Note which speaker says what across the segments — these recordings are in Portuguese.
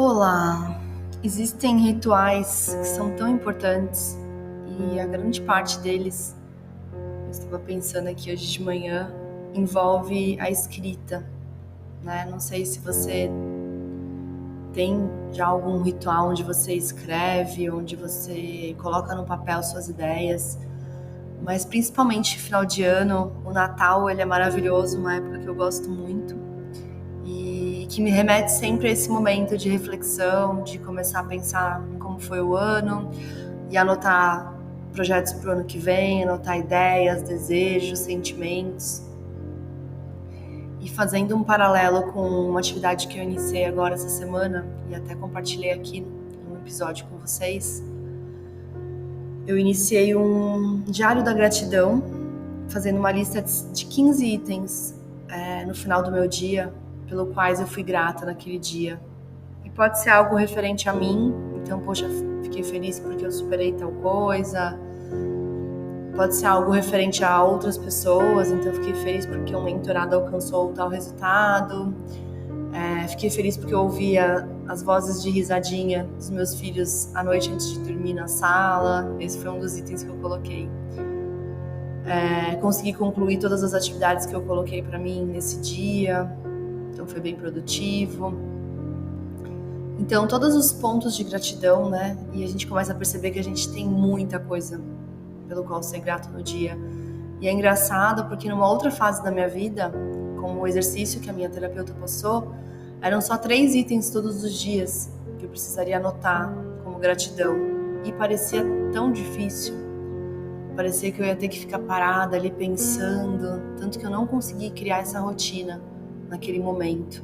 Speaker 1: Olá! Existem rituais que são tão importantes e a grande parte deles, eu estava pensando aqui hoje de manhã, envolve a escrita, né? Não sei se você tem já algum ritual onde você escreve, onde você coloca no papel suas ideias, mas principalmente final de ano, o Natal, ele é maravilhoso, uma época que eu gosto muito. E que me remete sempre a esse momento de reflexão, de começar a pensar em como foi o ano e anotar projetos para o ano que vem, anotar ideias, desejos, sentimentos. E fazendo um paralelo com uma atividade que eu iniciei agora essa semana e até compartilhei aqui no episódio com vocês, eu iniciei um diário da gratidão, fazendo uma lista de 15 itens no final do meu dia, pelo quais eu fui grata naquele dia. E pode ser algo referente a mim, então, poxa, fiquei feliz porque eu superei tal coisa. Pode ser algo referente a outras pessoas, então fiquei feliz porque um mentorado alcançou tal resultado. Fiquei feliz porque eu ouvia as vozes de risadinha dos meus filhos à noite antes de dormir na sala. Esse foi um dos itens que eu coloquei. Consegui concluir todas as atividades que eu coloquei para mim nesse dia, então foi bem produtivo. Então, todos os pontos de gratidão, né? E a gente começa a perceber que a gente tem muita coisa pelo qual ser grato no dia. E é engraçado porque numa outra fase da minha vida, com o exercício que a minha terapeuta passou, eram só 3 itens todos os dias que eu precisaria anotar como gratidão. E parecia tão difícil. Parecia que eu ia ter que ficar parada ali pensando, tanto que eu não consegui criar essa rotina naquele momento.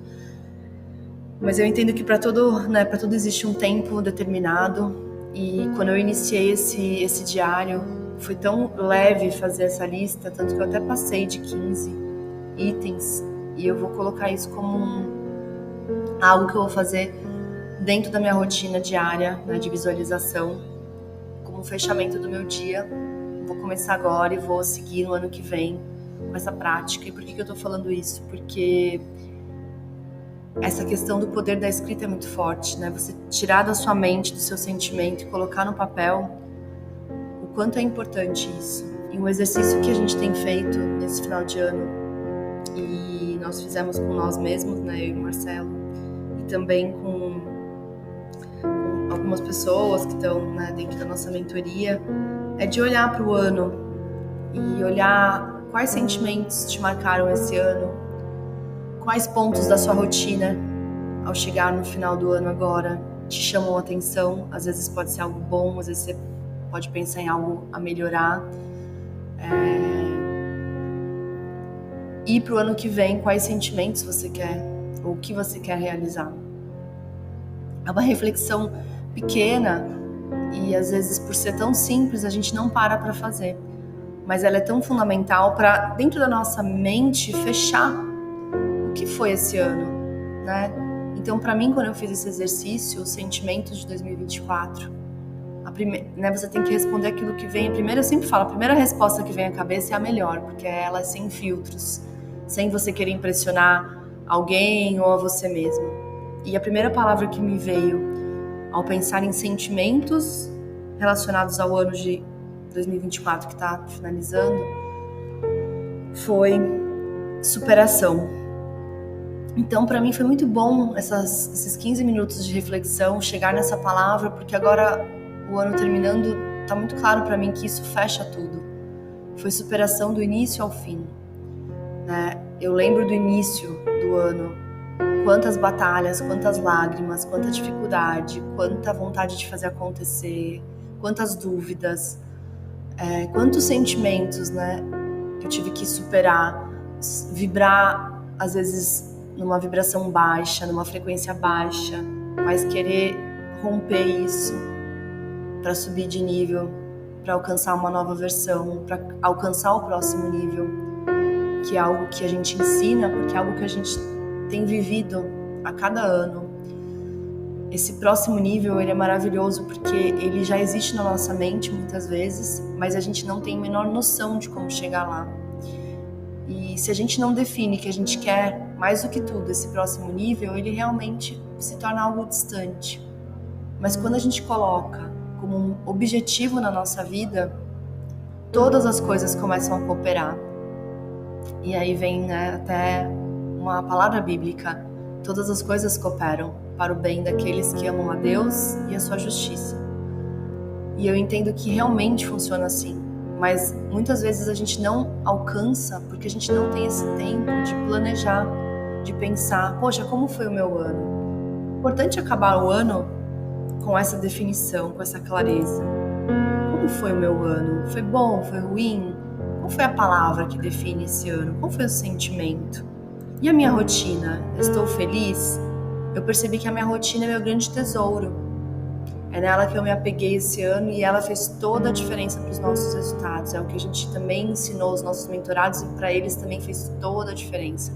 Speaker 1: Mas eu entendo que para tudo existe um tempo determinado, e quando eu iniciei esse diário, foi tão leve fazer essa lista, tanto que eu até passei de 15 itens, e eu vou colocar isso como algo que eu vou fazer dentro da minha rotina diária, né, de visualização, como um fechamento do meu dia. Vou começar agora e vou seguir no ano que vem com essa prática. E por que eu tô falando isso? Porque essa questão do poder da escrita é muito forte, né? Você tirar da sua mente, do seu sentimento e colocar no papel, o quanto é importante isso. E um exercício que a gente tem feito nesse final de ano, e nós fizemos com nós mesmos, né? Eu e o Marcelo, e também com algumas pessoas que estão, né, dentro da nossa mentoria, é de olhar para o ano e olhar quais sentimentos te marcaram esse ano, quais pontos da sua rotina, ao chegar no final do ano agora, te chamam a atenção. Às vezes pode ser algo bom, às vezes você pode pensar em algo a melhorar. E para o ano que vem, quais sentimentos você quer, ou o que você quer realizar. É uma reflexão pequena e às vezes, por ser tão simples, a gente não para fazer. Mas ela é tão fundamental para, dentro da nossa mente, fechar o que foi esse ano, né? Então, para mim, quando eu fiz esse exercício, os sentimentos de 2024, você tem que responder aquilo que vem. Primeiro, eu sempre falo, a primeira resposta que vem à cabeça é a melhor, porque ela é sem filtros, sem você querer impressionar alguém ou a você mesmo. E a primeira palavra que me veio ao pensar em sentimentos relacionados ao ano de 2024 que está finalizando foi superação. Então, para mim foi muito bom esses 15 minutos de reflexão, chegar nessa palavra, porque agora, o ano terminando, tá muito claro para mim que isso fecha tudo. Foi superação do início ao fim, né? Eu lembro do início do ano, quantas batalhas, quantas lágrimas, quanta dificuldade, quanta vontade de fazer acontecer, quantas dúvidas, quantos sentimentos, né, que eu tive que superar, vibrar, às vezes, numa vibração baixa, numa frequência baixa, mas querer romper isso para subir de nível, para alcançar uma nova versão, para alcançar o próximo nível, que é algo que a gente ensina, porque é algo que a gente tem vivido a cada ano. Esse próximo nível, ele é maravilhoso porque ele já existe na nossa mente muitas vezes, mas a gente não tem a menor noção de como chegar lá. E se a gente não define que a gente quer mais do que tudo, esse próximo nível, ele realmente se torna algo distante. Mas quando a gente coloca como um objetivo na nossa vida, todas as coisas começam a cooperar. E aí vem, né, até uma palavra bíblica: todas as coisas cooperam para o bem daqueles que amam a Deus e a sua justiça. E eu entendo que realmente funciona assim, mas muitas vezes a gente não alcança porque a gente não tem esse tempo de planejar, de pensar, poxa, como foi o meu ano? É importante acabar o ano com essa definição, com essa clareza. Como foi o meu ano? Foi bom? Foi ruim? Qual foi a palavra que define esse ano? Qual foi o sentimento? E a minha rotina? Eu estou feliz? Eu percebi que a minha rotina é meu grande tesouro. É nela que eu me apeguei esse ano e ela fez toda a diferença para os nossos resultados. É o que a gente também ensinou aos nossos mentorados e para eles também fez toda a diferença.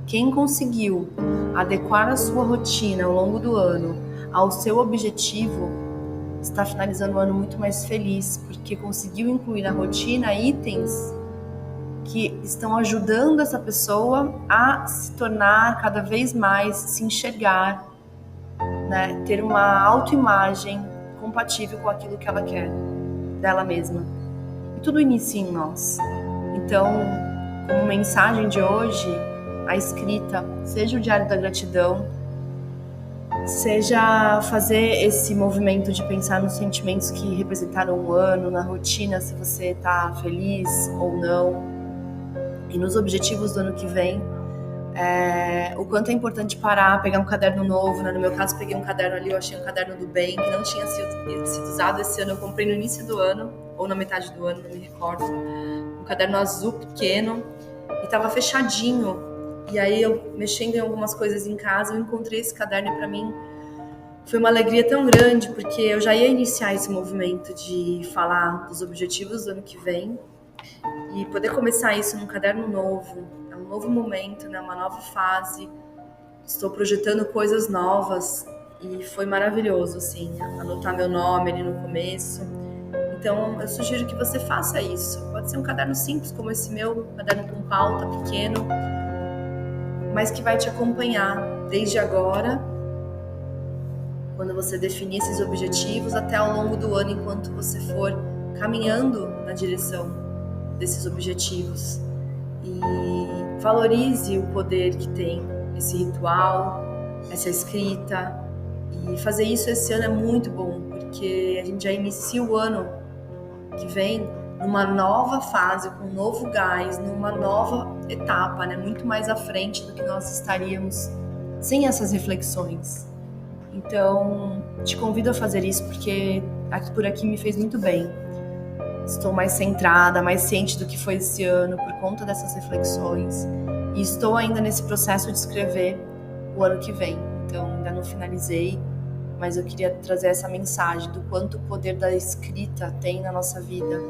Speaker 1: Quem conseguiu adequar a sua rotina ao longo do ano ao seu objetivo está finalizando o ano muito mais feliz, porque conseguiu incluir na rotina itens que estão ajudando essa pessoa a se tornar cada vez mais, se enxergar, né, ter uma autoimagem compatível com aquilo que ela quer dela mesma. E tudo inicia em nós. Então, como mensagem de hoje, a escrita, seja o diário da gratidão, seja fazer esse movimento de pensar nos sentimentos que representaram o ano, na rotina, se você está feliz ou não, e nos objetivos do ano que vem. O quanto é importante parar, pegar um caderno novo, né? No meu caso, peguei um caderno ali, eu achei um caderno do bem, que não tinha sido usado esse ano, eu comprei no início do ano, ou na metade do ano, não me recordo, um caderno azul pequeno, e tava fechadinho, e aí eu, mexendo em algumas coisas em casa, eu encontrei esse caderno e pra mim foi uma alegria tão grande, porque eu já ia iniciar esse movimento de falar dos objetivos do ano que vem, e poder começar isso num caderno novo, é um novo momento, né? Uma nova fase, estou projetando coisas novas e foi maravilhoso, assim, anotar meu nome ali no começo. Então eu sugiro que você faça isso, pode ser um caderno simples como esse meu, um caderno com pauta pequeno, mas que vai te acompanhar desde agora, quando você definir esses objetivos, até ao longo do ano, enquanto você for caminhando na direção desses objetivos. E valorize o poder que tem esse ritual, essa escrita. E fazer isso esse ano é muito bom, porque a gente já inicia o ano que vem numa nova fase, com um novo gás, numa nova etapa, né? Muito mais à frente do que nós estaríamos sem essas reflexões. Então, te convido a fazer isso, porque por aqui me fez muito bem. Estou mais centrada, mais ciente do que foi esse ano por conta dessas reflexões. E estou ainda nesse processo de escrever o ano que vem. Então, ainda não finalizei, mas eu queria trazer essa mensagem do quanto o poder da escrita tem na nossa vida.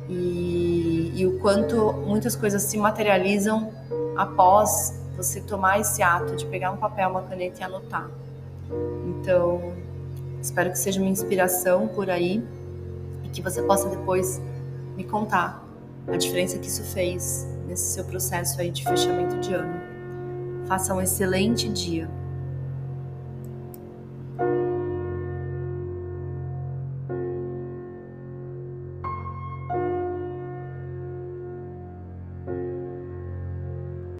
Speaker 1: E o quanto muitas coisas se materializam após você tomar esse ato de pegar um papel, uma caneta e anotar. Então, espero que seja uma inspiração por aí, e que você possa depois me contar a diferença que isso fez nesse seu processo aí de fechamento de ano. Faça um excelente dia.